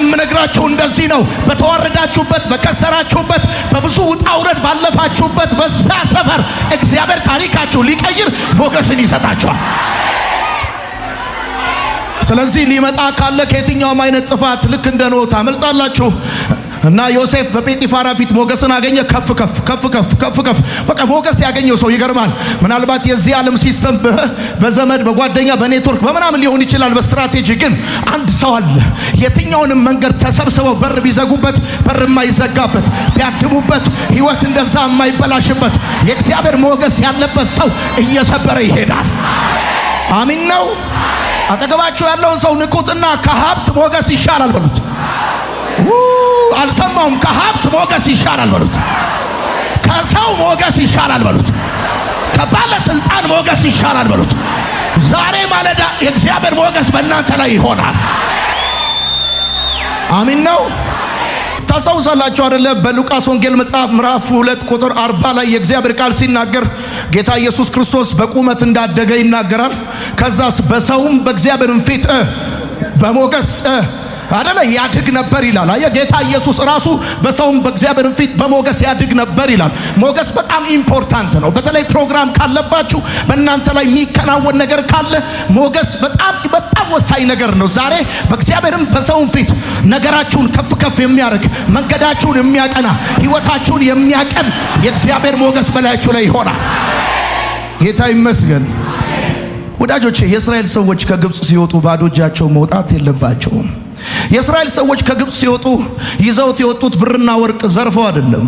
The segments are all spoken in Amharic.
የምነግራችሁ እንደዚህ ነው። በተዋረዳችሁበት፣ በከሰራችሁበት፣ በብዙ ውጣ ውረድ ባለፋችሁበት በዛ ሰፈር እግዚአብሔር ታሪካችሁ ሊቀይር ሞገስን ይሰጣችኋል። ስለዚህ ሊመጣ ካለ ከየትኛውም አይነት ጥፋት ልክ እንደ ኖህ ታመልጣላችሁ። እና ዮሴፍ በጴጢፋራ ፊት ሞገስን አገኘ። ከፍ ከፍ ከፍ ከፍ ከፍ ከፍ በቃ ሞገስ ያገኘው ሰው ይገርማል። ምናልባት የዚህ ዓለም ሲስተም በዘመድ በጓደኛ በኔትወርክ በምናምን ሊሆን ይችላል። በስትራቴጂ ግን አንድ ሰው አለ። የትኛውንም መንገድ ተሰብስበው በር ቢዘጉበት በር የማይዘጋበት፣ ቢያድሙበት ህይወት እንደዛ የማይበላሽበት የእግዚአብሔር ሞገስ ያለበት ሰው እየሰበረ ይሄዳል። አሚን ነው። አጠገባችሁ ያለውን ሰው ንቁትና ከሀብት ሞገስ ይሻላል በሉት። አልሰማውም። ከሀብት ሞገስ ይሻላል በሉት። ከሰው ሞገስ ይሻላል በሉት። ከባለስልጣን ሞገስ ይሻላል በሉት። ዛሬ ማለዳ የእግዚአብሔር ሞገስ በእናንተ ላይ ይሆናል። አሚን ነው። ታስታውሳላችሁ አይደለ? በሉቃስ ወንጌል መጽሐፍ ምዕራፍ 2 ቁጥር 40 ላይ የእግዚአብሔር ቃል ሲናገር ጌታ ኢየሱስ ክርስቶስ በቁመት እንዳደገ ይናገራል። ከዛስ በሰውም በእግዚአብሔርም ፊት በሞገስ አደለ ያድግ ነበር ይላል። አየ ጌታ ኢየሱስ ራሱ በሰውም በእግዚአብሔርም ፊት በሞገስ ያድግ ነበር ይላል። ሞገስ በጣም ኢምፖርታንት ነው። በተለይ ፕሮግራም ካለባችሁ በእናንተ ላይ የሚከናወን ነገር ካለ ሞገስ በጣም በጣም ወሳኝ ነገር ነው። ዛሬ በእግዚአብሔርም በሰውም ፊት ነገራችሁን ከፍ ከፍ የሚያደርግ መንገዳችሁን የሚያቀና ህይወታችሁን የሚያቀን የእግዚአብሔር ሞገስ በላያችሁ ላይ ይሆናል። ጌታ ይመስገን። ወዳጆቼ የእስራኤል ሰዎች ከግብጽ ሲወጡ ባዶ እጃቸው መውጣት የለባቸውም። የእስራኤል ሰዎች ከግብጽ ሲወጡ ይዘውት የወጡት ብርና ወርቅ ዘርፈው አይደለም።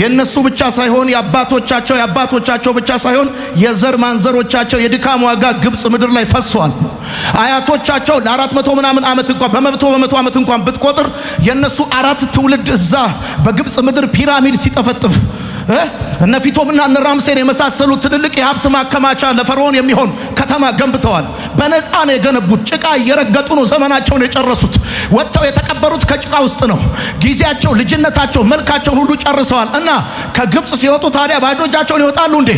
የነሱ ብቻ ሳይሆን የአባቶቻቸው ብቻ ሳይሆን የዘር ማንዘሮቻቸው የድካም ዋጋ ግብጽ ምድር ላይ ፈሷል። አያቶቻቸው ለ400 ምናምን ዓመት እንኳን በመቶ ዓመት እንኳን ብትቆጥር የነሱ 4 ትውልድ እዛ በግብጽ ምድር ፒራሚድ ሲጠፈጥፍ እነ ፊቶምና እነ ራምሴን የመሳሰሉ ትልልቅ የሀብት ማከማቻ ለፈርዖን የሚሆን ከተማ ገንብተዋል። በነፃ ነው የገነቡት። ጭቃ እየረገጡ ነው ዘመናቸውን የጨረሱት። ወጥተው የተቀበሩት ከጭቃ ውስጥ ነው። ጊዜያቸው፣ ልጅነታቸው፣ መልካቸውን ሁሉ ጨርሰዋል። እና ከግብጽ ሲወጡ ታዲያ ባዶ እጃቸውን ይወጣሉ እንዴ?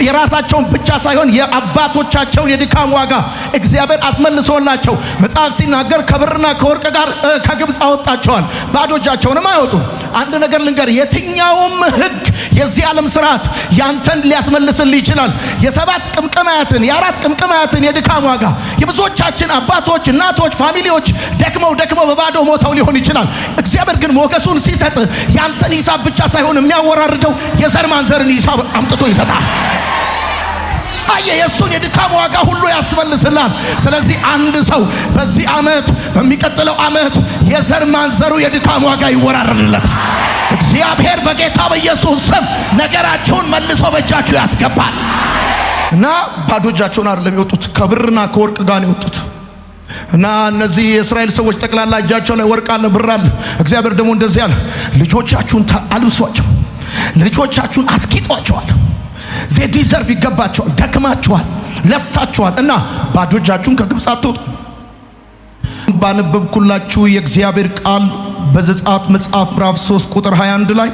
የራሳቸውን ብቻ ሳይሆን የአባቶቻቸውን የድካም ዋጋ እግዚአብሔር አስመልሶላቸው መጽሐፍ ሲናገር ከብርና ከወርቅ ጋር ከግብጽ አወጣቸዋል። ባዶ እጃቸውንም አይወጡም። አንድ ነገር ልንገር፣ የትኛውም ህግ የዚህ ዓለም ስርዓት ያንተን ሊያስመልስልህ ይችላል። የሰባት ቅምቅማያትን የአራት ቅምቅማያትን የድካም ዋጋ የብዙዎቻችን አባቶች፣ እናቶች፣ ፋሚሊዎች ደክመው በባዶ ሞተው ሊሆን ይችላል። እግዚአብሔር ግን ሞገሱን ሲሰጥ ያንተን ሂሳብ ብቻ ሳይሆን የሚያወራርደው የዘር ማንዘርን ሂሳብ አምጥቶ ይሰጣል። የሱን የድካም ዋጋ ሁሉ ያስመልስላል። ስለዚህ አንድ ሰው በዚህ ዓመት በሚቀጥለው ዓመት የዘር ማንዘሩ የድካም ዋጋ ይወራረድለታል። እግዚአብሔር በጌታ በኢየሱስ ስም ነገራችሁን መልሶ በእጃችሁ ያስገባል። እና ባዶ እጃቸውን አይደለም የወጡት፣ ከብርና ከወርቅ ጋር ነው የወጡት። እና እነዚህ የእስራኤል ሰዎች ጠቅላላ እጃቸው ላይ ወርቅ አለ፣ ብር አለ። እግዚአብሔር ደግሞ እንደዚህ አለ፣ ልጆቻችሁን አልብሷቸው፣ ልጆቻችሁን አስጊጧቸዋል። ዲዘርቭ ይገባቸዋል። ደክማችኋል፣ ለፍታችኋል እና ባዶ እጃችሁን ከግብጽ አትወጡ። ባነበብኩላችሁ የእግዚአብሔር ቃል በዘጸአት መጽሐፍ ምዕራፍ 3 ቁጥር 21 ላይ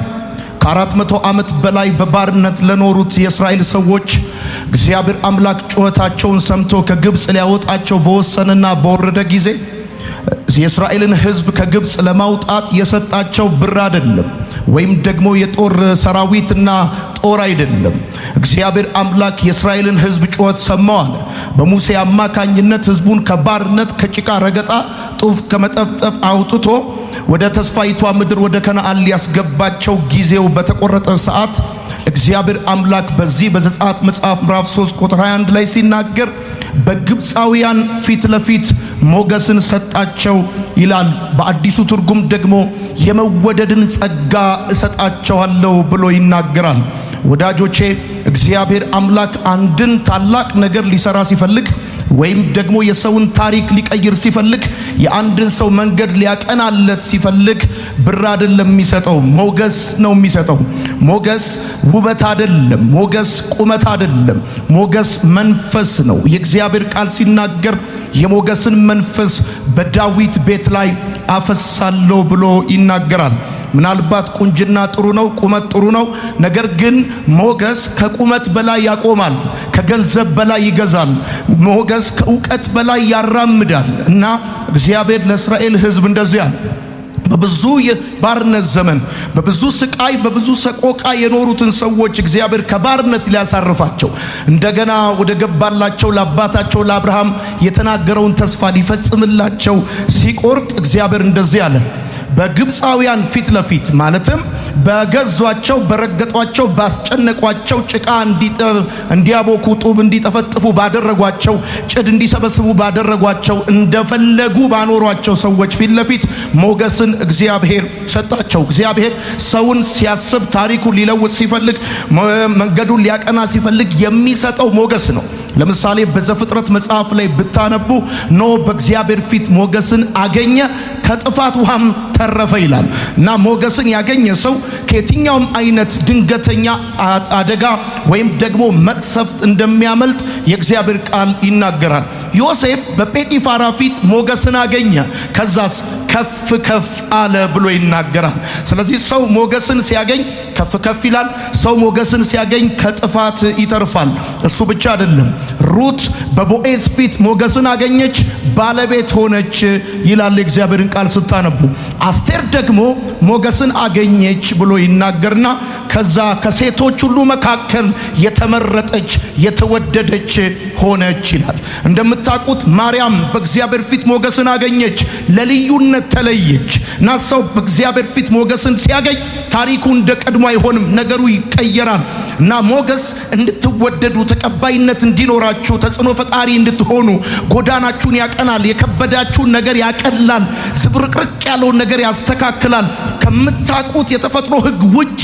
ከ400 ዓመት በላይ በባርነት ለኖሩት የእስራኤል ሰዎች እግዚአብሔር አምላክ ጩኸታቸውን ሰምቶ ከግብጽ ሊያወጣቸው በወሰነና በወረደ ጊዜ የእስራኤልን ሕዝብ ከግብጽ ለማውጣት የሰጣቸው ብር አይደለም፣ ወይም ደግሞ የጦር ሰራዊትና ጦር አይደለም። እግዚአብሔር አምላክ የእስራኤልን ሕዝብ ጩኸት ሰማዋል። በሙሴ አማካኝነት ሕዝቡን ከባርነት ከጭቃ ረገጣ ጡፍ ከመጠፍጠፍ አውጥቶ ወደ ተስፋይቷ ምድር ወደ ከነዓን ሊያስገባቸው ጊዜው በተቆረጠ ሰዓት እግዚአብሔር አምላክ በዚህ በዘጸአት መጽሐፍ ምዕራፍ 3 ቁጥር 21 ላይ ሲናገር በግብፃውያን ፊት ለፊት ሞገስን ሰጣቸው ይላል። በአዲሱ ትርጉም ደግሞ የመወደድን ጸጋ እሰጣቸዋለሁ ብሎ ይናገራል። ወዳጆቼ እግዚአብሔር አምላክ አንድን ታላቅ ነገር ሊሰራ ሲፈልግ ወይም ደግሞ የሰውን ታሪክ ሊቀይር ሲፈልግ የአንድን ሰው መንገድ ሊያቀናለት ሲፈልግ ብር አይደለም የሚሰጠው፣ ሞገስ ነው የሚሰጠው። ሞገስ ውበት አይደለም፣ ሞገስ ቁመት አይደለም፣ ሞገስ መንፈስ ነው። የእግዚአብሔር ቃል ሲናገር የሞገስን መንፈስ በዳዊት ቤት ላይ አፈሳለሁ ብሎ ይናገራል። ምናልባት ቁንጅና ጥሩ ነው፣ ቁመት ጥሩ ነው። ነገር ግን ሞገስ ከቁመት በላይ ያቆማል፣ ከገንዘብ በላይ ይገዛል። ሞገስ ከእውቀት በላይ ያራምዳል እና እግዚአብሔር ለእስራኤል ሕዝብ እንደዚያ በብዙ የባርነት ዘመን በብዙ ስቃይ በብዙ ሰቆቃ የኖሩትን ሰዎች እግዚአብሔር ከባርነት ሊያሳርፋቸው እንደገና ወደ ገባላቸው ለአባታቸው ለአብርሃም የተናገረውን ተስፋ ሊፈጽምላቸው ሲቆርጥ እግዚአብሔር እንደዚህ አለ። በግብፃውያን ፊት ለፊት ማለትም በገዟቸው በረገጧቸው ባስጨነቋቸው ጭቃ እንዲያቦኩ ጡብ እንዲጠፈጥፉ ባደረጓቸው ጭድ እንዲሰበስቡ ባደረጓቸው እንደፈለጉ ባኖሯቸው ሰዎች ፊት ለፊት ሞገስን እግዚአብሔር ሰጣቸው። እግዚአብሔር ሰውን ሲያስብ ታሪኩን ሊለውጥ ሲፈልግ መንገዱን ሊያቀና ሲፈልግ የሚሰጠው ሞገስ ነው። ለምሳሌ በዘፍጥረት መጽሐፍ ላይ ብታነቡ ኖህ በእግዚአብሔር ፊት ሞገስን አገኘ ከጥፋት ውሃም ተረፈ ይላል። እና ሞገስን ያገኘ ሰው ከየትኛውም አይነት ድንገተኛ አደጋ ወይም ደግሞ መቅሰፍት እንደሚያመልጥ የእግዚአብሔር ቃል ይናገራል። ዮሴፍ በጴጢፋራ ፊት ሞገስን አገኘ፣ ከዛስ ከፍ ከፍ አለ ብሎ ይናገራል። ስለዚህ ሰው ሞገስን ሲያገኝ ከፍ ከፍ ይላል። ሰው ሞገስን ሲያገኝ ከጥፋት ይተርፋል። እሱ ብቻ አይደለም። ሩት በቦኤዝ ፊት ሞገስን አገኘች፣ ባለቤት ሆነች ይላል የእግዚአብሔርን ቃል ስታነቡ። አስቴር ደግሞ ሞገስን አገኘች ብሎ ይናገርና ከዛ ከሴቶች ሁሉ መካከል የተመረጠች የተወደደች ሆነች ይላል። እንደምታውቁት ማርያም በእግዚአብሔር ፊት ሞገስን አገኘች፣ ለልዩነት ተለየች። እና ሰው በእግዚአብሔር ፊት ሞገስን ሲያገኝ ታሪኩ እንደ ቀድሞ አይሆንም፣ ነገሩ ይቀየራል። እና ሞገስ እንድትወደዱ ተቀባይነት እንዲኖራችሁ ተጽዕኖ ፈጣሪ እንድትሆኑ ጎዳናችሁን ያቀናል፣ የከበዳችሁን ነገር ያቀላል፣ ዝብርቅርቅ ያለውን ነገር ያስተካክላል። ከምታቁት የተፈጥሮ ሕግ ውጪ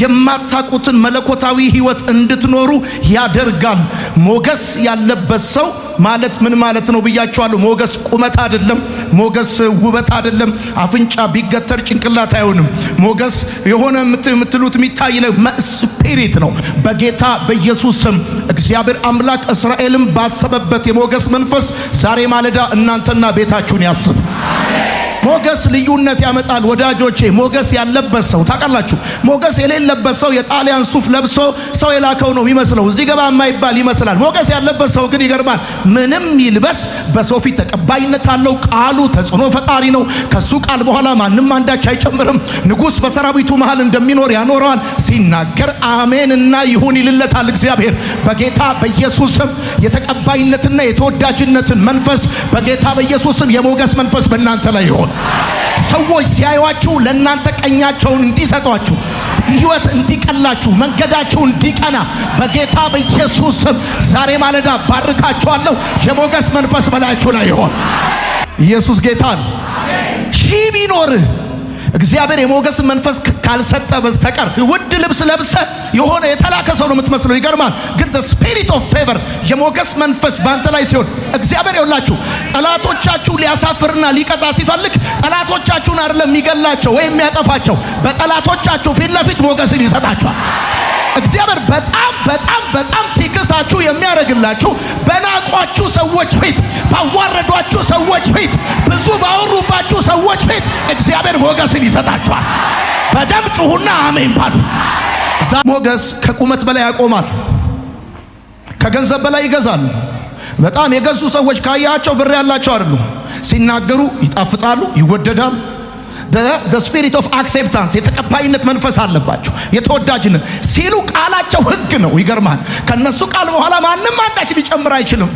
የማታቁትን መለኮታዊ ሕይወት እንድትኖሩ ያደርጋል። ሞገስ ያለበት ሰው ማለት ምን ማለት ነው ብያቸዋለሁ። ሞገስ ቁመት አይደለም። ሞገስ ውበት አይደለም። አፍንጫ ቢገተር ጭንቅላት አይሆንም። ሞገስ የሆነ የምትሉት የሚታይ ስፒሪት ነው። በጌታ በኢየሱስ ስም እግዚአብሔር አምላክ እስራኤልን ባሰበበት የሞገስ መንፈስ ዛሬ ማለዳ እናንተና ቤታችሁን ያስብ። ሞገስ ልዩነት ያመጣል ወዳጆቼ። ሞገስ ያለበት ሰው ታውቃላችሁ፣ ሞገስ የሌለበት ሰው የጣሊያን ሱፍ ለብሶ ሰው የላከው ነው የሚመስለው፣ እዚህ ገባ የማይባል ይመስላል። ሞገስ ያለበት ሰው ግን ይገርማል። ምንም ይልበስ በሰው ፊት ተቀባይነት አለው። ቃሉ ተጽዕኖ ፈጣሪ ነው። ከሱ ቃል በኋላ ማንም አንዳች አይጨምርም። ንጉሥ በሰራዊቱ መሃል እንደሚኖር ያኖረዋል። ሲናገር አሜንና ይሁን ይልለታል እግዚአብሔር። በጌታ በኢየሱስ ስም የተቀባይነትና የተወዳጅነትን መንፈስ በጌታ በኢየሱስ ስም የሞገስ መንፈስ በእናንተ ላይ ይሁን። ሰዎች ሲያዩአችሁ ለእናንተ ቀኛቸውን እንዲሰጧችሁ፣ ሕይወት እንዲቀላችሁ፣ መንገዳችሁ እንዲቀና በጌታ በኢየሱስ ስም ዛሬ ማለዳ ባርካችኋለሁ። የሞገስ መንፈስ በላያችሁ ላይ ይሆን። ኢየሱስ ጌታ ነው። ሺህ ቢኖርህ እግዚአብሔር የሞገስ መንፈስ ካልሰጠ በስተቀር ውድ ልብስ ለብሰ የሆነ የተላከ ሰው ነው የምትመስለው። ይገርማል። ግን the spirit of favor የሞገስ መንፈስ ባንተ ላይ ሲሆን እግዚአብሔር ይውላችሁ ጠላቶቻችሁ ሊያሳፍርና ሊቀጣ ሲፈልግ ጠላቶቻችሁን አይደለም የሚገላቸው ወይም የሚያጠፋቸው፣ በጠላቶቻችሁ ፊት ለፊት ሞገስን ይሰጣቸዋል። እግዚአብሔር በጣም ሲክሳችሁ የሚያደርግላችሁ በናቋችሁ ሰዎች ፊት፣ ባዋረዷችሁ ሰዎች ፊት፣ ብዙ ባወሩባችሁ ሰዎች ፊት እግዚአብሔር ሞገስን ይሰጣችኋል። በደም ጩሁና አሜን ባሉ። ሞገስ ከቁመት በላይ ያቆማል፣ ከገንዘብ በላይ ይገዛል። በጣም የገዙ ሰዎች ካያቸው ብር ያላቸው አይደሉም። ሲናገሩ ይጣፍጣሉ፣ ይወደዳሉ። the spirit of acceptance የተቀባይነት መንፈስ አለባቸው። የተወዳጅነት ሲሉ ቃላቸው ሕግ ነው። ይገርማል። ከነሱ ቃል በኋላ ማንም አንዳች ሊጨምር አይችልም።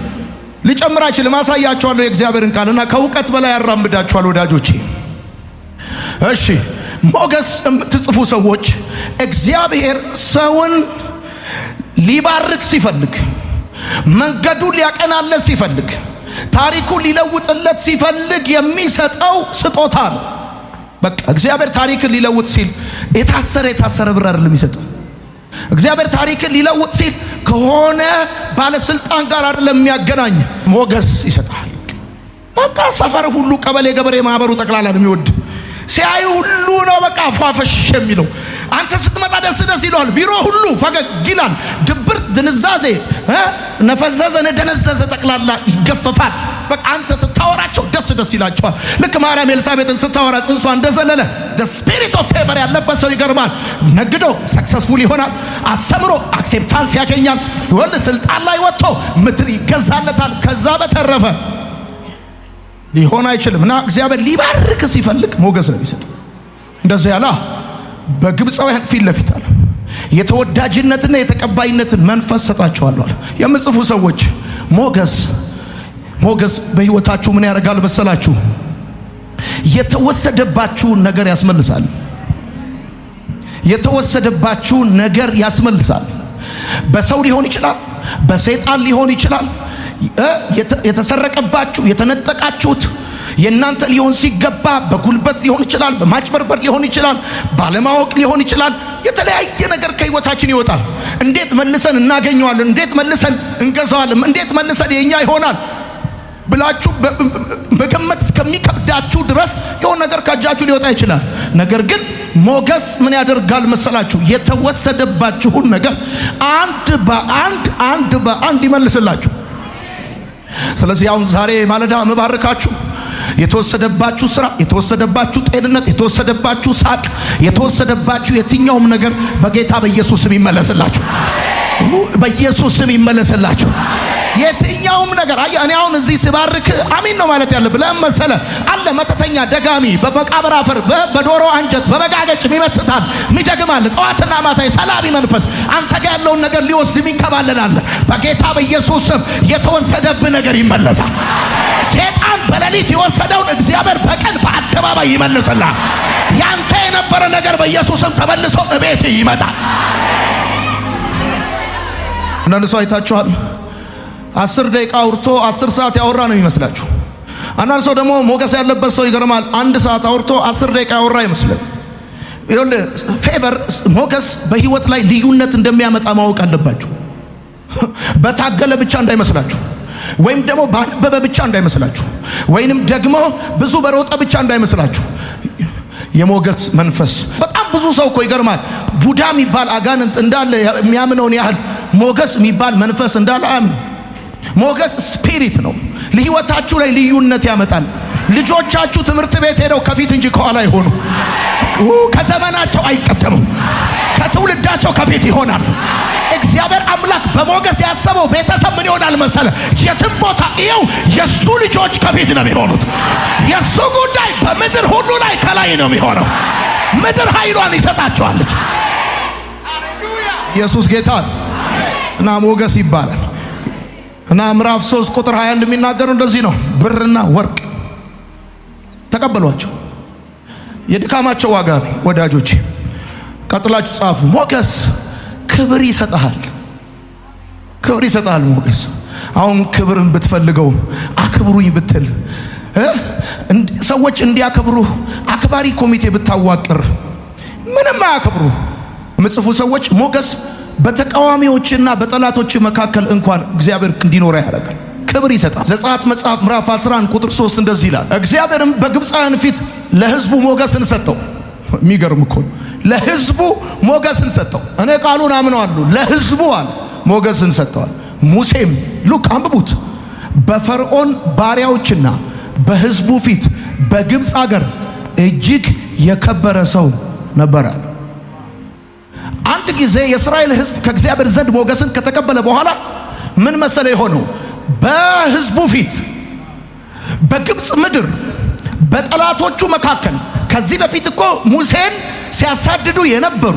አሳያቸዋለሁ የእግዚአብሔርን ቃልና ከእውቀት በላይ ያራምዳቸዋል ወዳጆቼ። እሺ ሞገስ የምትጽፉ ሰዎች እግዚአብሔር ሰውን ሊባርክ ሲፈልግ፣ መንገዱን ሊያቀናለት ሲፈልግ፣ ታሪኩን ሊለውጥለት ሲፈልግ የሚሰጠው ስጦታ ነው። በቃ እግዚአብሔር ታሪክን ሊለውጥ ሲል የታሰረ ብር አይደለም ይሰጣል። እግዚአብሔር ታሪክን ሊለውጥ ሲል ከሆነ ባለስልጣን ጋር አይደለም የሚያገናኝ፣ ሞገስ ይሰጣል። በቃ ሰፈር ሁሉ ቀበሌ ገበሬ ማህበሩ ጠቅላላ ነው የሚወድ። ሲያዩ ሁሉ ነው በቃ ፏፈሽ የሚለው። አንተ ስትመጣ ደስ ይለዋል። ቢሮ ሁሉ ፈገግ ይላል። ድብር ድንዛዜ ነፈዘዘ ነደነዘዘ ጠቅላላ ይገፈፋል። በቃ አንተ ስታወራቸው ደስ ይላቸዋል። ልክ ማርያም ኤልሳቤጥን ስታወራ ጽንሷ እንደዘለለ the spirit of favor ያለበት ሰው ይገርማል። ነግዶ ሰክሰስፉል ይሆናል። አስተምሮ አክሴፕታንስ ያገኛል። ወል ስልጣን ላይ ወጥቶ ምድር ይገዛለታል። ከዛ በተረፈ ሊሆን አይችልም። እና እግዚአብሔር ሊባርክ ሲፈልግ ሞገስ ነው የሚሰጥ። እንደዚህ ያለ በግብፃውያን ፊት ለፊት አለ የተወዳጅነትና የተቀባይነትን መንፈስ ሰጣቸዋለሁ አለ። የምጽፉ ሰዎች ሞገስ በህይወታችሁ ምን ያደርጋል መሰላችሁ? የተወሰደባችሁን ነገር ያስመልሳል። የተወሰደባችሁን ነገር ያስመልሳል። በሰው ሊሆን ይችላል፣ በሰይጣን ሊሆን ይችላል። የተሰረቀባችሁ የተነጠቃችሁት የእናንተ ሊሆን ሲገባ በጉልበት ሊሆን ይችላል፣ በማጭበርበር ሊሆን ይችላል፣ ባለማወቅ ሊሆን ይችላል። የተለያየ ነገር ከህይወታችን ይወጣል። እንዴት መልሰን እናገኘዋለን? እንዴት መልሰን እንገዛዋለን? እንዴት መልሰን የኛ ይሆናል ብላችሁ በገመት እስከሚከብዳችሁ ድረስ የሆነ ነገር ከእጃችሁ ሊወጣ ይችላል። ነገር ግን ሞገስ ምን ያደርጋል መሰላችሁ? የተወሰደባችሁን ነገር አንድ በአንድ ይመልስላችሁ። ስለዚህ አሁን ዛሬ ማለዳ መባረካችሁ የተወሰደባችሁ ስራ፣ የተወሰደባችሁ ጤንነት፣ የተወሰደባችሁ ሳቅ፣ የተወሰደባችሁ የትኛውም ነገር በጌታ በኢየሱስ ስም ይመለስላችሁ። በኢየሱስ ስም ይመለስላችሁ። የትኛውም ነገር እኔ አሁን እዚህ ሲባርክ አሚን ነው ማለት ያለብህ። ለምን መሰለህ? አለ መተተኛ ደጋሚ በመቃብር አፈር በዶሮ አንጀት በመጋገጭ የሚመትታል የሚደግማል ጠዋትና ማታ ሰላቢ መንፈስ አንተ ጋር ያለውን ነገር ሊወስድ የሚንከባለላል። በጌታ በኢየሱስ ስም የተወሰደብህ ነገር ይመለሳል። ሰይጣን በሌሊት የወሰደውን እግዚአብሔር በቀን በአደባባይ ይመልስልሃል። ያንተ የነበረ ነገር በኢየሱስ ስም ተመልሶ እቤት ይመጣል። አንዳንድ ሰው አይታችኋል 10 ደቂቃ አውርቶ 10 ሰዓት ያወራ ነው የሚመስላችሁ። አንዳንድ ሰው ደግሞ ሞገስ ያለበት ሰው ይገርማል 1 ሰዓት አውርቶ 10 ደቂቃ ያወራ ይመስላል። ይኸውልህ ፌቨር ሞገስ በህይወት ላይ ልዩነት እንደሚያመጣ ማወቅ አለባችሁ። በታገለ ብቻ እንዳይመስላችሁ፣ ወይም ደግሞ ባነበበ ብቻ እንዳይመስላችሁ፣ ወይንም ደግሞ ብዙ በሮጠ ብቻ እንዳይመስላችሁ። የሞገስ መንፈስ በጣም ብዙ ሰው እኮ ይገርማል ቡዳ የሚባል አጋንንት እንዳለ የሚያምነውን ያህል ሞገስ የሚባል መንፈስ እንዳለ አያምኑ። ሞገስ ስፒሪት ነው። ለህይወታችሁ ላይ ልዩነት ያመጣል። ልጆቻችሁ ትምህርት ቤት ሄደው ከፊት እንጂ ከኋላ ይሆኑ። ከዘመናቸው አይቀደሙም። ከትውልዳቸው ከፊት ይሆናል። እግዚአብሔር አምላክ በሞገስ ያሰበው ቤተሰብ ምን ይሆናል መሰለ? የትም ቦታ ይኸው የሱ ልጆች ከፊት ነው የሚሆኑት። የሱ ጉዳይ በምድር ሁሉ ላይ ከላይ ነው የሚሆነው። ምድር ኃይሏን ይሰጣቸዋለች። ኢየሱስ ጌታ እና ሞገስ ይባላል። እና ምዕራፍ 3 ቁጥር 21 የሚናገረው እንደዚህ ነው። ብርና ወርቅ ተቀበሏቸው፣ የድካማቸው ዋጋ ነው። ወዳጆች ቀጥላችሁ ጻፉ። ሞገስ ክብር ይሰጣል። ክብር ይሰጣል ሞገስ። አሁን ክብርን ብትፈልገው አክብሩኝ ብትል ሰዎች እንዲያከብሩ አክባሪ ኮሚቴ ብታዋቅር ምንም አያከብሩ ምጽፉ ሰዎች ሞገስ በተቃዋሚዎችና በጠላቶች መካከል እንኳን እግዚአብሔር እንዲኖር ያደርጋል። ክብር ይሰጣል። ዘጸአት መጽሐፍ ምዕራፍ 11 ቁጥር 3 እንደዚህ ይላል፣ እግዚአብሔርም በግብፃውያን ፊት ለሕዝቡ ሞገስን ሰጠው። የሚገርም እኮ ለሕዝቡ ሞገስን ሰጠው። እኔ ቃሉን አምነዋለሁ። ለሕዝቡ አለ ሞገስን ሰጠዋል። ሙሴም ሉክ አንብቡት፣ በፈርዖን ባሪያዎችና በሕዝቡ ፊት በግብፅ አገር እጅግ የከበረ ሰው ነበረ። አንድ ጊዜ የእስራኤል ሕዝብ ከእግዚአብሔር ዘንድ ሞገስን ከተቀበለ በኋላ ምን መሰለ የሆነው? በሕዝቡ ፊት በግብፅ ምድር በጠላቶቹ መካከል ከዚህ በፊት እኮ ሙሴን ሲያሳድዱ የነበሩ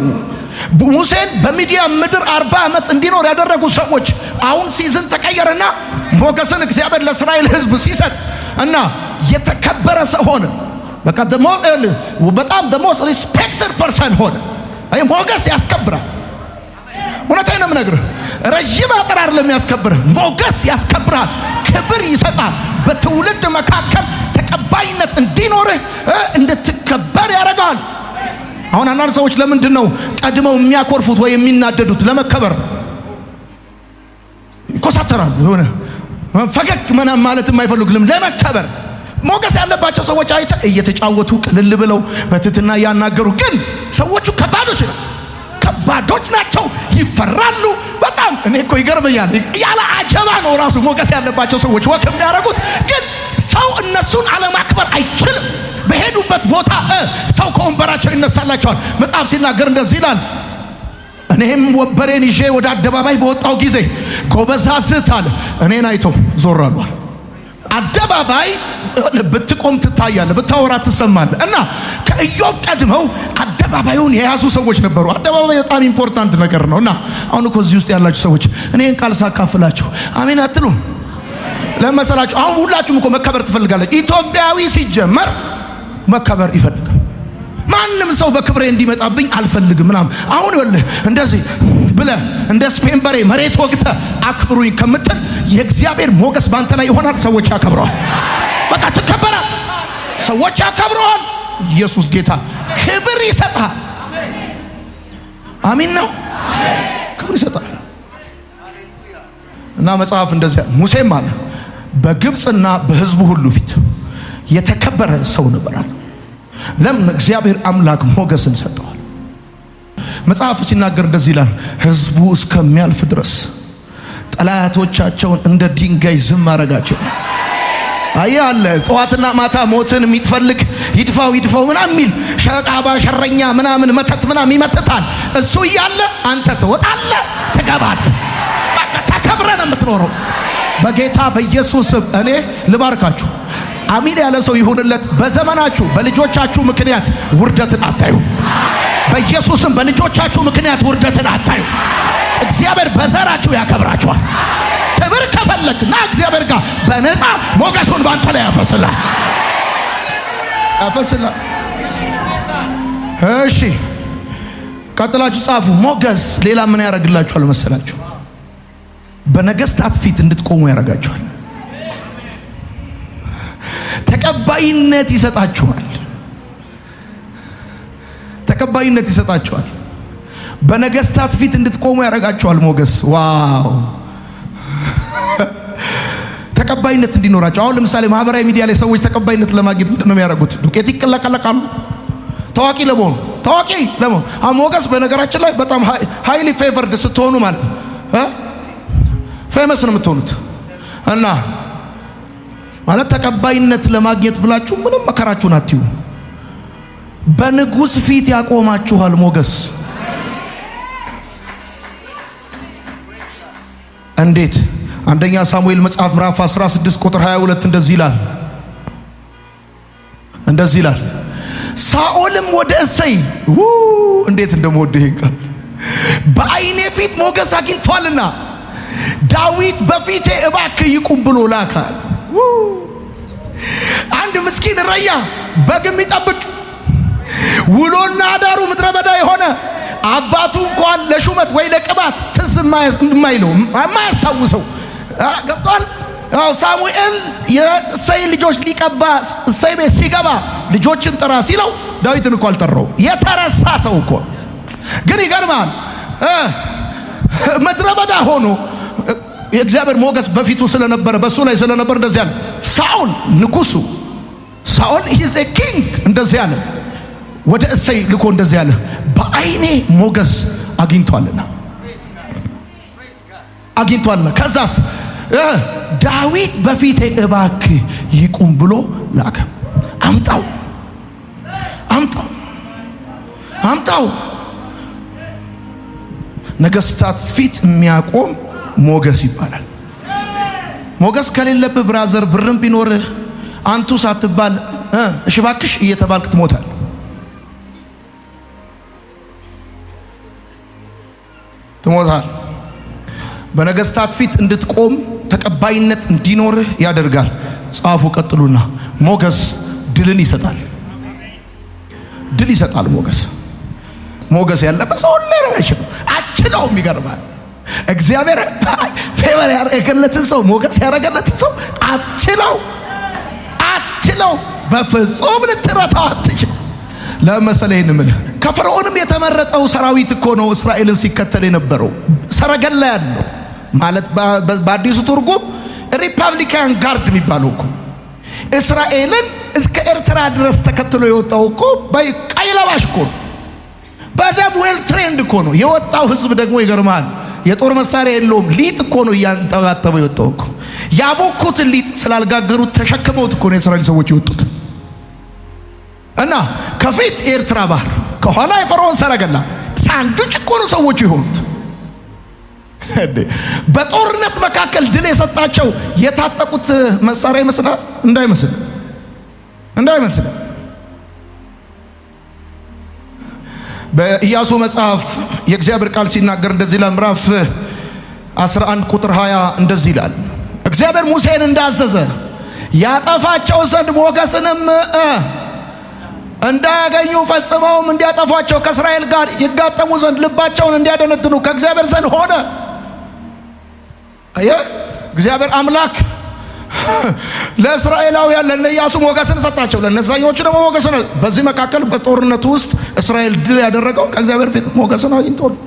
ሙሴን በሚዲያም ምድር 40 ዓመት እንዲኖር ያደረጉ ሰዎች አሁን ሲዝን ተቀየረና ሞገስን እግዚአብሔር ለእስራኤል ሕዝብ ሲሰጥ እና የተከበረ ሰው ሆነ። በቃ በጣም ሞስት ሪስፔክትድ ፐርሰን ሆነ። አይ ሞገስ ያስከብራል። እውነቴን ነው የምነግርህ። ረጅም አጥር አይደለም ያስከብርህ፣ ሞገስ ያስከብራል። ክብር ይሰጣል። በትውልድ መካከል ተቀባይነት እንዲኖርህ እንድትከበር ያደርጋል። አሁን አንዳንድ ሰዎች ለምንድን ነው ቀድመው የሚያኮርፉት ወይ የሚናደዱት? ለመከበር ይኮሳተራሉ። የሆነ ፈገግ ምናምን ማለት የማይፈልጉም ለመከበር። ሞገስ ያለባቸው ሰዎች አይተ እየተጫወቱ ቅልል ብለው በትትና ያናገሩ፣ ግን ሰዎቹ ከባዶች ናቸው፣ ይፈራሉ በጣም። እኔ እኮ ይገርመኛል። ያለ አጀባ ነው ራሱ ሞገስ ያለባቸው ሰዎች ወክ የሚያደርጉት፣ ግን ሰው እነሱን አለማክበር አይችልም። በሄዱበት ቦታ ሰው ከወንበራቸው ይነሳላቸዋል። መጽሐፍ ሲናገር እንደዚህ ይላል፣ እኔም ወንበሬን ይዤ ወደ አደባባይ በወጣው ጊዜ ጎበዛዝት አለ እኔን አይተው ዞር አሉ። አደባባይ ብትቆም ትታያለህ፣ ብታወራ ትሰማለህ። እና ከኢዮብ ቀድመው አደባባዩን የያዙ ሰዎች ነበሩ። አደባባይ በጣም ኢምፖርታንት ነገር ነው። እና አሁን እኮ እዚህ ውስጥ ያላችሁ ሰዎች እኔን ቃል ሳካፍላችሁ አሜን አትሉም? ለመሰላችሁ አሁን ሁላችሁም እኮ መከበር ትፈልጋላችሁ። ኢትዮጵያዊ ሲጀመር መከበር ይፈልጋል። ማንም ሰው በክብሬ እንዲመጣብኝ አልፈልግም ምናምን። አሁን ይኸውልህ እንደዚህ ብለህ እንደ ስፔን በሬ መሬት ወግተህ አክብሩኝ ከምትል የእግዚአብሔር ሞገስ ባንተ ላይ ይሆናል። ሰዎች ያከብረዋል። በቃ ትከበራል። ሰዎች ያከብረዋል። ኢየሱስ ጌታ ክብር ይሰጣል። አሜን ነው። ክብር ይሰጣል። እና መጽሐፍ እንደዚያ ሙሴም አለ በግብፅና በሕዝቡ ሁሉ ፊት የተከበረ ሰው ነበራል። ለምን? እግዚአብሔር አምላክ ሞገስን ሰጠዋል። መጽሐፉ ሲናገር እንደዚህ ይላል፣ ሕዝቡ እስከሚያልፍ ድረስ ጠላቶቻቸውን እንደ ድንጋይ ዝም አረጋቸው። አየህ አለ ጠዋትና ማታ ሞትን የሚትፈልግ ይድፋው ምናምን የሚል ሸቃባ ሸረኛ ምናምን መተት ምናምን ይመትታል። እሱ እያለ አንተ ትወጣለህ፣ ትገባለህ። በቃ ተከብረህ ነው የምትኖረው። በጌታ በኢየሱስ እኔ ልባርካችሁ። አሚን ያለ ሰው ይሁንለት። በዘመናችሁ በልጆቻችሁ ምክንያት ውርደትን አታዩ። በኢየሱስም በልጆቻችሁ ምክንያት ውርደትን አታዩ። እግዚአብሔር በዘራችሁ ያከብራችኋል። ክብር ከፈለግና እግዚአብሔር ጋር በነፃ ሞገሱን ባንተ ላይ ያፈስላል። እሺ ቀጥላችሁ ጻፉ። ሞገስ ሌላ ምን ያደርግላችኋል መሰላችሁ? በነገስታት ፊት እንድትቆሙ ያደርጋችኋል። ተቀባይነት ይሰጣችኋል። ተቀባይነት ይሰጣችኋል። በነገስታት ፊት እንድትቆሙ ያደርጋችኋል ሞገስ። ዋው! ተቀባይነት እንዲኖራቸው። አሁን ለምሳሌ ማህበራዊ ሚዲያ ላይ ሰዎች ተቀባይነት ለማግኘት ምንድን ነው የሚያደርጉት? ዱቄት ይቀላቀላሉ። ታዋቂ ለመሆን አሁን ሞገስ በነገራችን ላይ በጣም ሃይሊ ፌቨርድ ስትሆኑ ማለት ነው ፌመስ ነው የምትሆኑት። እና ማለት ተቀባይነት ለማግኘት ብላችሁ ምንም መከራችሁን አትዩ። በንጉስ ፊት ያቆማችኋል ሞገስ። እንዴት? አንደኛ ሳሙኤል መጽሐፍ ምዕራፍ 16 ቁጥር 22 እንደዚህ ይላል ሳኦልም ወደ እሰይ እንዴት እንደምወደው ይቃል በአይኔ ፊት ሞገስ አግኝቷልና ዳዊት በፊቴ እባክህ ይቁም ብሎ ላካል። አንድ ምስኪን እረኛ በግ የሚጠብቅ ውሎና አዳሩ ምድረ በዳ የሆነ አባቱ እንኳን ለሹመት ወይ ለቅባት ትዝ የማይለው የማያስታውሰው ገብቷል። ሳሙኤል የእሴይ ልጆች ሊቀባ እሴይ ቤት ሲገባ ልጆችን ጥራ ሲለው ዳዊትን እኮ አልጠራው። የተረሳ ሰው እኮ ግን ይገርማል። ምድረ በዳ ሆኖ የእግዚአብሔር ሞገስ በፊቱ ስለነበረ በሱ ላይ ስለነበረ እንደዚህ ያለ ሳኦል ንጉሱ ሳኦል ሂዝ ኤ ኪንግ እንደዚህ ያለ ወደ እሴይ ልኮ እንደዚህ ያለ በአይኔ ሞገስ አግኝቷልና ከዛስ ዳዊት በፊቴ እባክህ ይቁም ብሎ ላከ። አምጣው ነገስታት ፊት የሚያቆም ሞገስ ይባላል። ሞገስ ከሌለብህ ብራዘር ብርም ቢኖርህ አንቱ ሳትባል እሺ እባክሽ እየተባልክ ትሞታል። በነገስታት ፊት እንድትቆም ተቀባይነት እንዲኖርህ ያደርጋል። ጻፉ ቀጥሉና ሞገስ ድልን ይሰጣል። ሞገስ ያለበት ሰው ለራሱ አችለውም ይገርማል። እግዚአብሔር ፌቨር ያደረገለትን ሰው ሞገስ ያደረገለትን ሰው አችለው በፍጹም ልትረታው አትችል። ለምሳሌ እንምልህ ከፈርዖንም የተመረጠው ሰራዊት እኮ ነው እስራኤልን ሲከተል የነበረው ሰረገላ ያለው ማለት በአዲሱ ትርጉም ሪፐብሊካን ጋርድ የሚባለው እኮ እስራኤልን እስከ ኤርትራ ድረስ ተከትሎ የወጣው እኮ በቀይ ለባሽ እኮ ነው። በደም ዌል ትሬንድ እኮ ነው የወጣው። ህዝብ ደግሞ ይገርማል የጦር መሳሪያ የለውም። ሊጥ እኮ ነው እያንጠባጠበ የወጣው እኮ። ያቦኩትን ሊጥ ስላልጋገሩት ተሸክመውት እኮ ነው የእስራኤል ሰዎች የወጡት። እና ከፊት ኤርትራ ባህር ከኋላ የፈርዖን ሰረገላ ሳንዱች እኮ ነው ሰዎች የሆኑት። በጦርነት መካከል ድል የሰጣቸው የታጠቁት መሳሪያ ይመስላል? እንዳይመስል በኢያሱ መጽሐፍ የእግዚአብሔር ቃል ሲናገር እንደዚህ ይላል። ምዕራፍ 11 ቁጥር 20 እንደዚህ ይላል። እግዚአብሔር ሙሴን እንዳዘዘ ያጠፋቸው ዘንድ ሞገስንም እንዳያገኙ ፈጽመውም እንዲያጠፏቸው ከእስራኤል ጋር ይጋጠሙ ዘንድ ልባቸውን እንዲያደነድኑ ከእግዚአብሔር ዘንድ ሆነ። እግዚአብሔር አምላክ ለእስራኤላውያን ለኢያሱ ሞገስን ሰጣቸው፣ ለነዛኞቹ ደግሞ ሞገስን። በዚህ መካከል በጦርነቱ ውስጥ እስራኤል ድል ያደረገው ከእግዚአብሔር ፊት ሞገስን አግኝቶ ነው።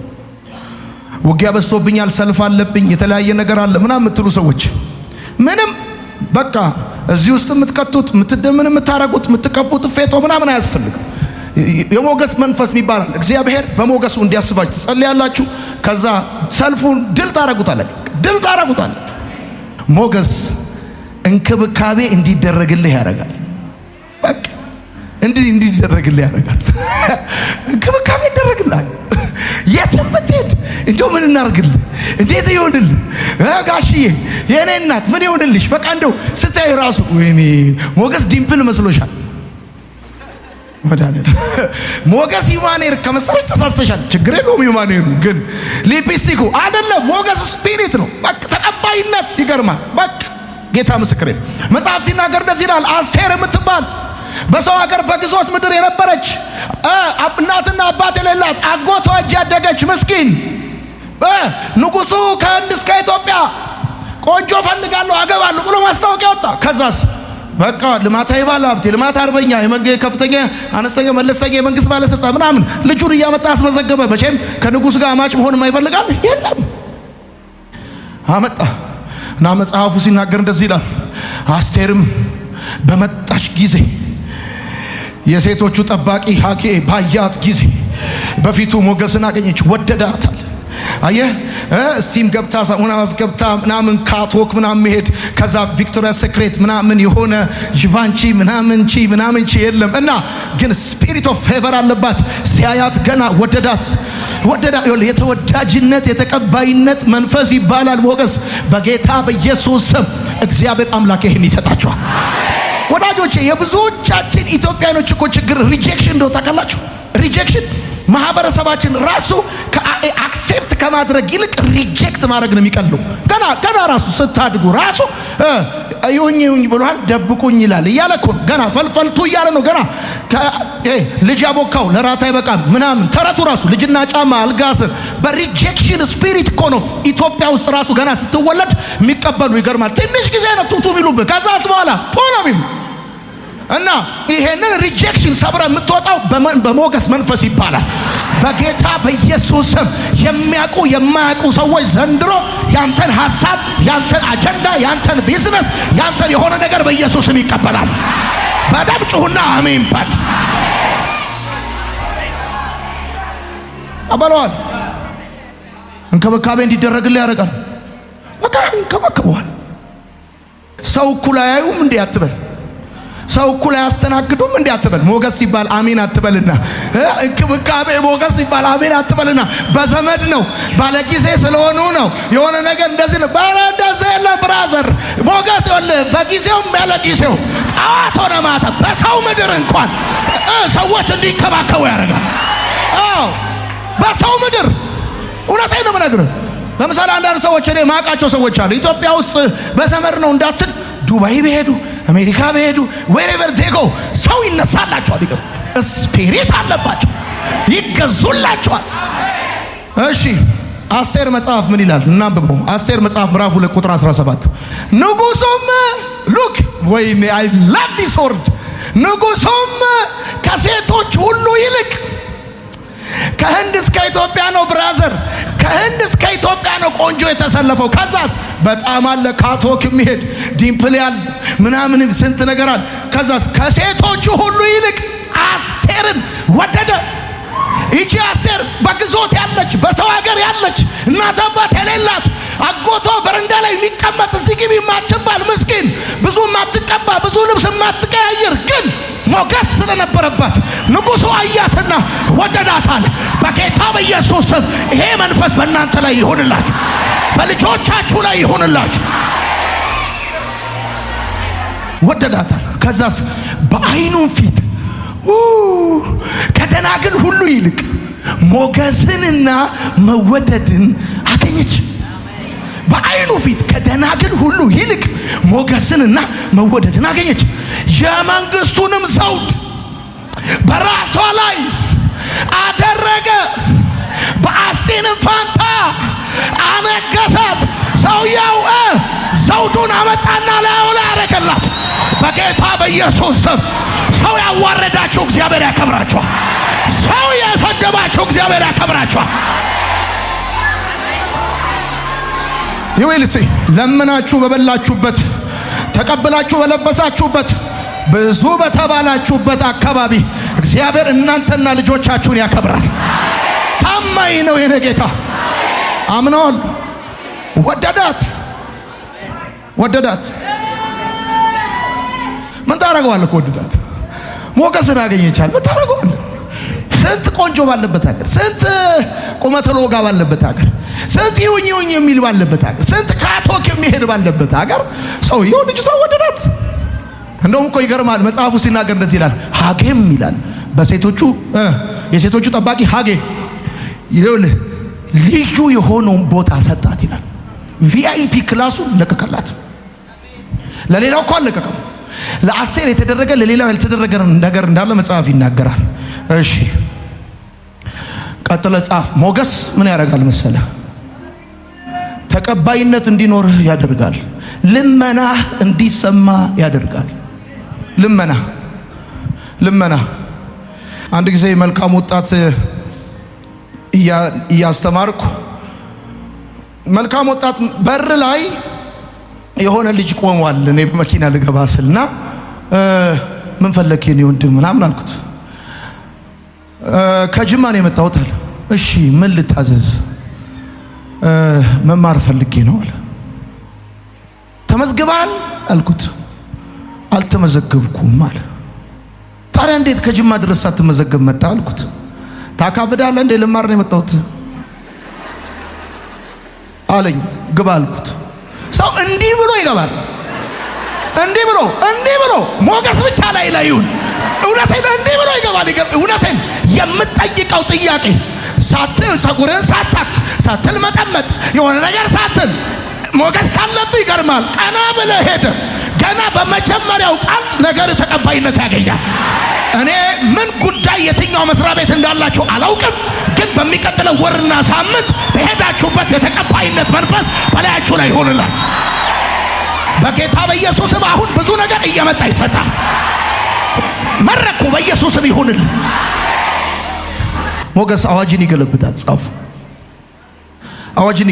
ውጊያ በዝቶብኛል፣ ሰልፍ አለብኝ፣ የተለያየ ነገር አለ ምናምን የምትሉ ሰዎች ምንም በቃ እዚህ ውስጥ የምትከቱት ምን የምታረጉት የምትቀቡት ፌቶ ምናምን አያስፈልግም። የሞገስ መንፈስ ይባላል። እግዚአብሔር በሞገሱ እንዲያስባችሁ ትጸልያላችሁ። ከዛ ሰልፉን ድል ታረጉታላችሁ። ሞገስ እንክብካቤ እንዲደረግልህ ያደርጋል። በቃ እንዲደረግልህ ያደርጋል። እንክብካቤ ይደረግልሃል። የትም ብትሄድ እንደው ምን እናርግልህ፣ እንዴት ይሆንልህ ጋሽዬ የኔ እናት ምን ይሆንልሽ፣ በቃ እንደው ስታይ ራሱ ወይኔ ሞገስ ዲምፕል መስሎሻል። መዳን ሞገስ ይማኔር ከመሰለሽ ተሳስተሻል። ችግር የለውም ይማኔሩ ግን ሊፕስቲኩ አይደለም። ሞገስ ስፒሪት ነው። በቃ ተቀባይነት ይገርማል። በቃ ጌታ ምስክሬ መጽሐፍ ሲናገር እንደዚህ ይላል። አስቴር የምትባል በሰው ሀገር በግዞት ምድር የነበረች እናትና አባት የሌላት አጎቷ እጅ ያደገች ምስኪን ንጉሱ ከህንድ እስከ ኢትዮጵያ ቆንጆ ፈልጋለሁ አገባለሁ ብሎ ማስታወቂያ ወጣ። ከዛስ በቃ ልማታዊ ባለ ሀብት፣ ልማት አርበኛ፣ ከፍተኛ አነስተኛ መለስተኛ የመንግስት ባለስልጣን ምናምን ልጁን እያመጣ አስመዘገበ። መቼም ከንጉስ ጋር ማጭ መሆን የማይፈልጋል የለም። አመጣ እና መጽሐፉ ሲናገር እንደዚህ ይላል። አስቴርም በመጣች ጊዜ የሴቶቹ ጠባቂ ሐጌ ባያት ጊዜ በፊቱ ሞገስን አገኘች፣ ወደዳታል። አየህ ስቲም ገብታ ሳሙና ገብታ ምናምን ካትወክ ምናምን መሄድ ከዛ ቪክቶሪያ ሴክሬት ምናምን የሆነ ጂቫንቺ ምናምን የለም እና ግን ስፒሪት ኦፍ ፌቨር አለባት። ሲያያት ገና ወደዳት። የተወዳጅነት የተቀባይነት መንፈስ ይባላል ሞገስ። በጌታ በኢየሱስ ስም እግዚአብሔር አምላክ ይህን ይሰጣቸዋል። ወዳጆቼ የብዙዎቻችን ኢትዮጵያኖች እኮ ችግር ሪጀክሽን እንደው ታውቃላችሁ። ሪጀክሽን ማህበረሰባችን ራሱ አክሴፕት ከማድረግ ይልቅ ሪጀክት ማድረግ ነው የሚቀለው። ገና ራሱ ስታድጉ ራሱ ይሁኝ ብሏል ደብቁኝ ይላል እያለ እኮ ገና ፈልፈልቱ እያለ ነው። ገና ልጅ ያቦካው ለራት አይበቃም ምናምን ተረቱ ራሱ ልጅና ጫማ አልጋ ስር በሪጀክሽን ስፒሪት እኮ ነው ኢትዮጵያ ውስጥ ራሱ ገና ስትወለድ የሚቀበሉ። ይገርማል። ትንሽ ጊዜ ነው ቱቱ ቢሉብህ ከዛስ በኋላ ቶሎ ቢሉ እና ይሄንን ሪጀክሽን ሰብረ የምትወጣው በሞገስ መንፈስ ይባላል። በጌታ በኢየሱስ ስም የሚያውቁ የማያውቁ ሰዎች ዘንድሮ ያንተን ሐሳብ፣ ያንተን አጀንዳ፣ ያንተን ቢዝነስ፣ ያንተን የሆነ ነገር በኢየሱስ ስም ይቀበላል። በደም ጩሁና አሜን ባል አባሏል። እንክብካቤ እንዲደረግልህ ያደርጋል። በቃ እንከባከበዋል። ሰው እኩል አያዩም እንዴ አትበል። ሰው እኩል አያስተናግዱም እንዴ አትበል። ሞገስ ሲባል አሜን አትበልና፣ እንክብካቤ ሞገስ ሲባል አሜን አትበልና። በዘመድ ነው ባለጊዜ ስለሆኑ ነው የሆነ ነገር እንደዚህ ነው እንደዚህ የለም ብራዘር። ሞገስ ይኸውልህ በጊዜውም ያለ ጊዜው ጠዋት ሆነ ማታ በሰው ምድር እንኳን ሰዎች እንዲከባከቡ ያደርጋል። አዎ በሰው ምድር እውነቴን ነው የምነግርህ። ለምሳሌ አንዳንድ ሰዎች እኔ ማውቃቸው ሰዎች አሉ ኢትዮጵያ ውስጥ በዘመድ ነው እንዳትል ዱባይ ቢሄዱ አሜሪካ ቢሄዱ wherever they go ሰው ይነሳላቸዋል። ስፒሪት አለባቸው፣ ይገዙላቸዋል። እሺ አስቴር መጽሐፍ ምን ይላል እናንብበው። አስቴር መጽሐፍ ምዕራፍ 2 ቁጥር 17 ንጉሡም ሉክ ወይኔ አይ ላቭ ዲስ ወርድ ንጉሡም ከሴቶች ሁሉ ይልቅ ከህንድ እስከ ኢትዮጵያ ነው ብራዘር፣ ከህንድ እስከ ኢትዮጵያ ነው ቆንጆ የተሰለፈው። ከዛስ በጣም አለ ካቶክ የሚሄድ ዲምፕል ያለ ምናምን ስንት ነገር አለ። ከዛስ ከሴቶቹ ሁሉ ይልቅ አስቴርን ወደደ። ይቺ አስቴር በግዞት ያለች በሰው ሀገር ያለች እናት አባት የሌላት አጎቷ በረንዳ ላይ የሚቀመጥ እዚህ ግቢ የማትባል ምስኪን ብዙ የማትቀባ ብዙ ልብስ የማትቀያየር ግን ሞገስ ስለነበረባት ንጉሡ አያትና ወደዳታል። በጌታ በኢየሱስ ስም ይሄ መንፈስ በእናንተ ላይ ይሁንላችሁ፣ በልጆቻችሁ ላይ ይሁንላችሁ። ወደዳታል። ከዛስ በዓይኑ ፊት ከደናግል ሁሉ ይልቅ ሞገስንና መወደድን አገኘች። በዓይኑ ፊት ከደናግል ሁሉ ይልቅ ሞገስንና መወደድን አገኘች። የመንግስቱንም ዘውድ በራሷ ላይ አደረገ፣ በአስጢንም ፋንታ አነገሳት። ሰውየው ዘውዱን አመጣና ላዩ ላይ አደረገላት። በጌታ በኢየሱስ ስም ሰው ያዋረዳችሁ እግዚአብሔር ያከብራችኋል። ሰው ያሰደባችሁ እግዚአብሔር ያከብራችኋል። ይወልሲ ለምናችሁ በበላችሁበት ተቀበላችሁ በለበሳችሁበት ብዙ በተባላችሁበት አካባቢ እግዚአብሔር እናንተና ልጆቻችሁን ያከብራል። ታማኝ ነው የኔ ጌታ። አምነዋል። ወደዳት። ምን ታረጋዋለህ? ወደዳት። ሞገስን አገኘቻል። ምን ታረጋዋለህ? ስንት ቆንጆ ባለበት ሀገር፣ ስንት ቁመተ ሎጋ ባለበት ሀገር፣ ስንት ይሁኝ የሚል ባለበት ሀገር፣ ስንት ካቶክ የሚሄድ ባለበት ሀገር ሰውየው ልጅቷ ወደዳት። እንደውም እኮ ይገርማል። መጽሐፉ ሲናገር እንደዚህ ይላል። ሀጌም ይላል በሴቶቹ የሴቶቹ ጠባቂ ሀጌ ይኸውልህ ልዩ የሆነውን ቦታ ሰጣት ይላል። ቪአይፒ ክላሱን ለቀቀላት። ለሌላው እኮ አለቀቀም። ለአስቴር የተደረገ ለሌላው ያልተደረገ ነገር እንዳለ መጽሐፍ ይናገራል። እሺ ቀጥለ ጻፍ። ሞገስ ምን ያደርጋል መሰለ? ተቀባይነት እንዲኖርህ ያደርጋል። ልመናህ እንዲሰማ ያደርጋል። ልመና አንድ ጊዜ መልካም ወጣት እያስተማርኩ መልካም ወጣት በር ላይ የሆነ ልጅ ቆሟል። እኔ በመኪና ልገባ ስልና ምን ፈለክ የኔ ወንድም ምናምን አልኩት። ከጅማ ነው የመጣሁት አለ። እሺ ምን ልታዘዝ? መማር ፈልጌ ነው አለ። ተመዝግባል አልኩት። አልተመዘገብኩም አለ። ታዲያ እንዴት ከጅማ ድረስ ሳትመዘገብ መጣ አልኩት። ታካብዳለህ እንዴ? ልማር ነው የመጣሁት አለኝ። ግባ አልኩት። ሰው እንዲህ ብሎ ይገባል። እንዲህ ብሎ ሞገስ ብቻ ላይ ይሁን። እውነቴን እንዲህ ብሎ ይገባል። እውነቴን የምትጠይቀው ጥያቄ ሳትል ፀጉርህን ሳትል መጠመጥ የሆነ ነገር ሳትል ሞገስ ካለብህ ይገርማል። ቀና ብለህ ሄደ ገና በመጀመሪያው ቃል ነገር ተቀባይነት ያገኛል። እኔ ምን ጉዳይ የትኛው መስሪያ ቤት እንዳላችሁ አላውቅም፣ ግን በሚቀጥለው ወርና ሳምንት በሄዳችሁበት የተቀባይነት መንፈስ በላያችሁ ላይ ይሆንላል። በጌታ በኢየሱስም አሁን ብዙ ነገር እየመጣ ይሰጣል። መረኩ በኢየሱስም ይሁንል። ሞገስ አዋጅን ይገለብጣል። ጻፉ። አዋጅን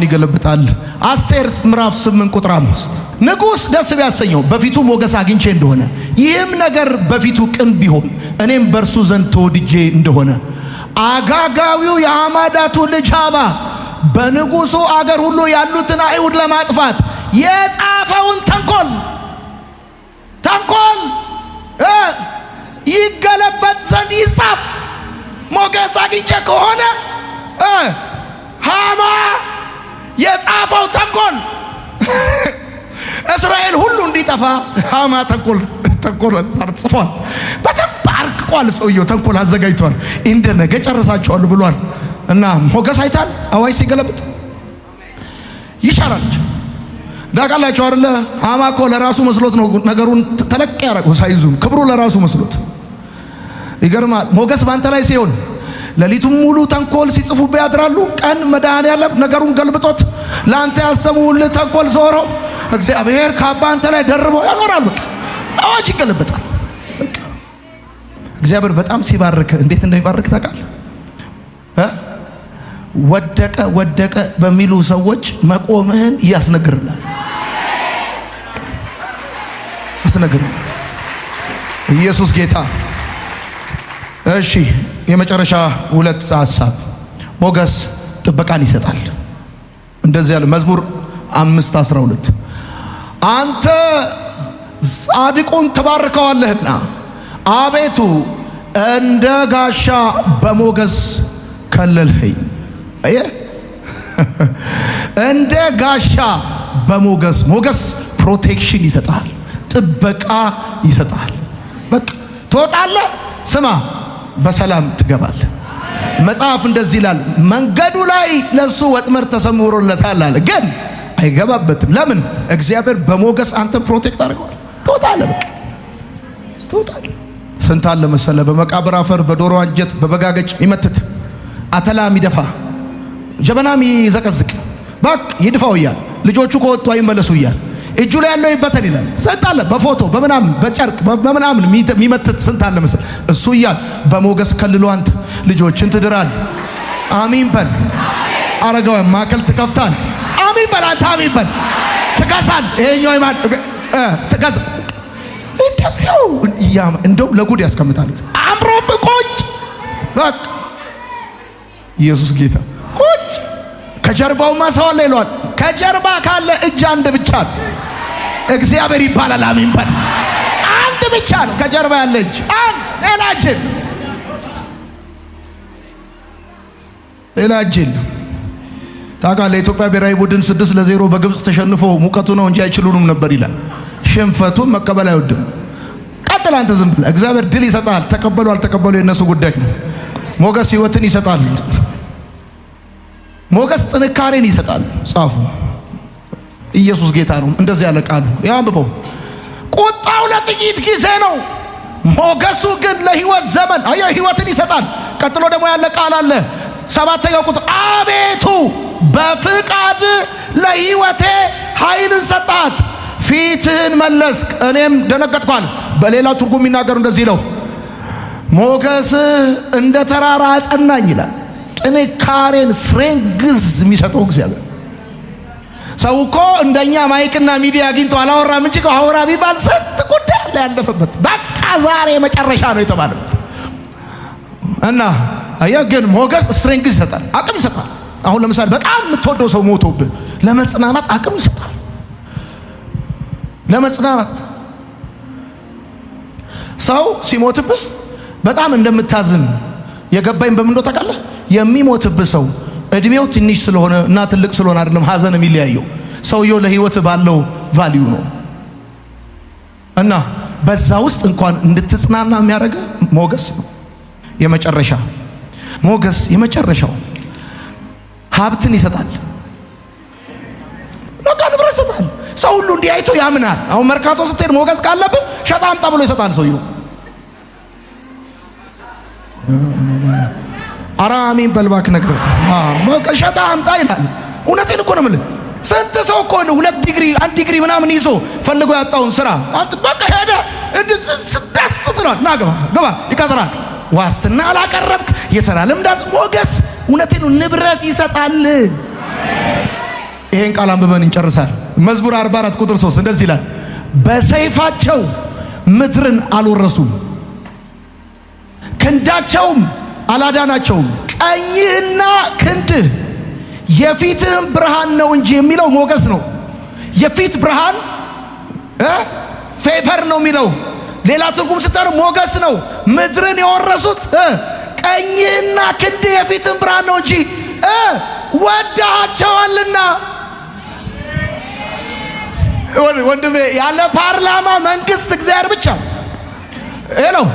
ይገለብጣል። አስቴር ምዕራፍ 8 ቁጥር 5 ንጉሥ ደስ ቢያሰኘው በፊቱ ሞገስ አግኝቼ እንደሆነ ይህም ነገር በፊቱ ቅን ቢሆን እኔም በእርሱ ዘንድ ተወድጄ እንደሆነ አጋጋዊው የአማዳቱ ልጅ ሐማ በንጉሡ አገር ሁሉ ያሉትን አይሁድ ለማጥፋት የጻፈውን ተንኮል ይገለበጥ ዘንድ ይጻፍ። ሞገስ አግኝቼ ከሆነ ሐማ የጻፈው ተንኮል እስራኤል ሁሉ እንዲጠፋ ሐማ ተንኮል ጽፏል። በደንብ አርቅቋል። ሰውየው ተንኮል አዘጋጅቷል። እንደ ነገ ጨርሳቸዋል ብሏል። እና ሞገስ አይታል። አዋጅ ሲገለብጥ ይሻራል። ዳቃላችሁ አይደለ? ሐማ እኮ ለራሱ መስሎት ነው ነገሩን ተለቅ ያደረገው። ሳይዙም ክብሩ ለራሱ መስሎት ይገርማል። ሞገስ ባንተ ላይ ሲሆን ሌሊቱን ሙሉ ተንኮል ሲጽፉብህ ያድራሉ። ቀን መድኃኒዓለም ነገሩን ገልብጦት ላንተ ያሰቡልህ ተንኮል ዞሮ እግዚአብሔር ካባ አንተ ላይ ደርቦ ያኖራል። በቃ አዋጅ ይገለብጣል። በቃ እግዚአብሔር በጣም ሲባርክ እንዴት እንደሚባርክ ታውቃለህ? ወደቀ በሚሉ ሰዎች መቆምህን ያስነግርናል። ኢየሱስ ጌታ። እሺ የመጨረሻ ሁለት ሐሳብ ሞገስ ጥበቃን ይሰጣል። እንደዚህ ያለ መዝሙር 5:12 አንተ ጻድቁን ትባርከዋለህና አቤቱ እንደ ጋሻ በሞገስ ከለልኸኝ። እንደ ጋሻ በሞገስ ሞገስ ፕሮቴክሽን ይሰጣል፣ ጥበቃ ይሰጣል። በቃ ትወጣለህ፣ ስማ በሰላም ትገባለህ። መጽሐፍ እንደዚህ ይላል፣ መንገዱ ላይ ለሱ ወጥመድ ተሰውሮለታል አለ፣ ግን አይገባበትም። ለምን? እግዚአብሔር በሞገስ አንተ ፕሮቴክት አድርገዋል። ትወጣለህ፣ በቃ ትወጣለህ። ስንት አለ መሰለ በመቃብር አፈር በዶሮ አንጀት በበጋገጭ ይመትት አተላ ሚደፋ ጀበና ሚዘቀዝቅ በቃ ይድፋው እያል ልጆቹ ከወጡ አይመለሱ እያል እጁ ላይ ያለው ይበተን ይላል። ስንት አለ በፎቶ በምናምን በጨርቅ በምናምን ሚመትት ስንት አለ መሰለ። እሱ እያል በሞገስ ከልሎ አንተ ልጆችን ትድራል። አሚን በል። አረጋው ማከል ትከፍታል። አሚን በል። አንተ አሚን በል። ትከሳል። ይሄኛው ይማን ትከሳ እንደው እንደው ለጉድ ያስቀምጣል። አምሮብ ቁጭ በቃ ኢየሱስ ጌታ ቁጭ ከጀርባው ማሰው አለ ይሏል። ከጀርባ ካለ እጅ አንድ ብቻ ነው፣ እግዚአብሔር ይባላል። አሜን በል። አንድ ብቻ ነው ከጀርባ ያለ እጅ፣ አንድ ሌላ እጅ የለም። ታውቃለህ የኢትዮጵያ ብሔራዊ ቡድን 6-0 በግብጽ ተሸንፎ ሙቀቱ ነው እንጂ አይችሉንም ነበር ይላል። ሽንፈቱን መቀበል አይወድም። ቀጥል አንተ ዝም ብለህ፣ እግዚአብሔር ድል ይሰጣል። ተቀበሉ አልተቀበሉ የነሱ ጉዳይ ነው። ሞገስ ሕይወትን ይሰጣል። ሞገስ ጥንካሬን ይሰጣል። ጻፉ። ኢየሱስ ጌታ ነው። እንደዚህ ያለ ቃሉ ያንብበው። ቁጣው ለጥቂት ጊዜ ነው፣ ሞገሱ ግን ለሕይወት ዘመን። አየህ ሕይወትን ይሰጣል። ቀጥሎ ደግሞ ያለ ቃል አለ 7ኛው ቁጥር አቤቱ በፍቃድ ለሕይወቴ ኃይልን ሰጣት፣ ፊትህን መለስክ እኔም ደነገጥኳል። በሌላ ትርጉም የሚናገሩ እንደዚህ ነው፣ ሞገስህ እንደ ተራራ አጸናኝ ይላል። ጥንካሬን ስትሬንግዝ የሚሰጠው እግዚአብሔር። ሰው እኮ እንደኛ ማይክና ሚዲያ አግኝቶ አላወራም እንጂ አወራ ቢባል ስንት ጉዳይ አለ ያለፈበት። በቃ ዛሬ መጨረሻ ነው የተባለበት እና አያ ግን ሞገስ ስትሬንግዝ ይሰጣል፣ አቅም ይሰጣል። አሁን ለምሳሌ በጣም የምትወደው ሰው ሞቶብህ ለመጽናናት አቅም ይሰጣል። ለመጽናናት ሰው ሲሞትብህ በጣም እንደምታዝን የገባኝ በምን እንደው ታውቃለህ? የሚሞትብህ ሰው እድሜው ትንሽ ስለሆነ እና ትልቅ ስለሆነ አይደለም ሐዘን የሚለያየው፣ ሰውየው ለህይወት ባለው ቫልዩ ነው። እና በዛ ውስጥ እንኳን እንድትጽናና የሚያደርግ ሞገስ ነው። የመጨረሻ ሞገስ የመጨረሻው ሀብትን ይሰጣል። በቃ ንብረት ይሰጣል። ሰው ሁሉ እንዲህ አይቶ ያምናል። አሁን መርካቶ ስትሄድ ሞገስ ካለብህ ሸጣ አምጣ ብሎ ይሰጣል ሰውየው። አራሚን በልባክ ነገር ሸጣ አምጣ ይላል። እውነቴን እኮ ነው የምልህ። ስንት ሰው እኮ ነው 2 ዲግሪ 1 ዲግሪ ምናምን ይዞ ፈልጎ ያጣውን ስራ በቃ ሄደ ስታስጥራል ና ገባ ይቀጥራል። ዋስትና አላቀረብክ፣ የሥራ ልምድ ሞገስ እውነቴን ነው ንብረት ይሰጣል። ይሄን ቃል አንብበን እንጨርሳል። መዝሙር 44 ቁጥር 3 እንደዚህ ይላል፣ በሰይፋቸው ምድርን አልወረሱም፣ ክንዳቸውም አላዳናቸውም። ቀኝህና ክንድህ የፊትህም ብርሃን ነው እንጂ የሚለው ሞገስ ነው። የፊት ብርሃን ፌቨር ነው የሚለው። ሌላ ትርጉም ስጠር ሞገስ ነው። ምድርን የወረሱት ቀኝህና ክንድህ የፊትህም ብርሃን ነው እንጂ ወዳቸዋልና። ወንድሜ ያለ ፓርላማ መንግስት እግዚአብሔር ብቻ ነው።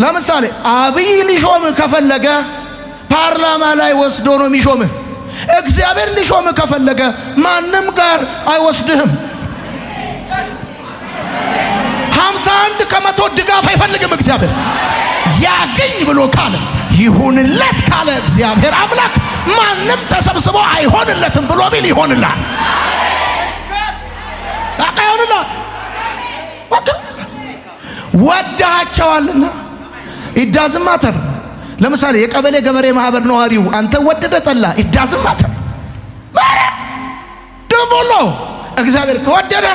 ለምሳሌ አብይ ሊሾምህ ከፈለገ ፓርላማ ላይ ወስዶ ነው የሚሾምህ። እግዚአብሔር ሊሾምህ ከፈለገ ማንም ጋር አይወስድህም። 51 ከመቶ ድጋፍ አይፈልግም እግዚአብሔር። ያገኝ ብሎ ካለ ይሁንለት ካለ እግዚአብሔር አምላክ ማንም ተሰብስቦ አይሆንለትም ብሎ ቢል ይሆንላል። ወዳቸዋልና ኢዳዝም ማተር። ለምሳሌ የቀበሌ ገበሬ ማህበር ነዋሪው አንተ ወደደ ጠላ ኢዳዝም ማተር ማለት ደሞሎ እግዚአብሔር ከወደደ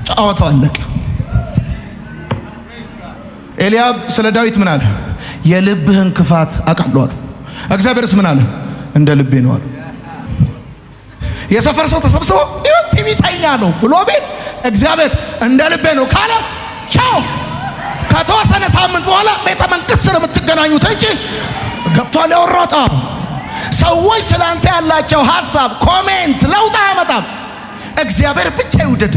ጫወታው አለቀ። ኤልያብ ስለ ዳዊት ምን አለ? የልብህን ክፋት አውቃለሁ አለ። እግዚአብሔርስ ምን አለ? እንደ ልቤ ነው አለ። የሰፈር ሰው ተሰብስቦ ቲቪ ጣይኛ ነው ብሎ ቤት እግዚአብሔር እንደ ልቤ ነው ካለ ቻው። ከተወሰነ ሳምንት በኋላ ቤተ መንግስት ነው የምትገናኙት እንጂ ገብቷል ያወራጣ። ሰዎች ስላንተ ያላቸው ሐሳብ ኮሜንት ለውጥ አያመጣም። እግዚአብሔር ብቻ ይውደድ።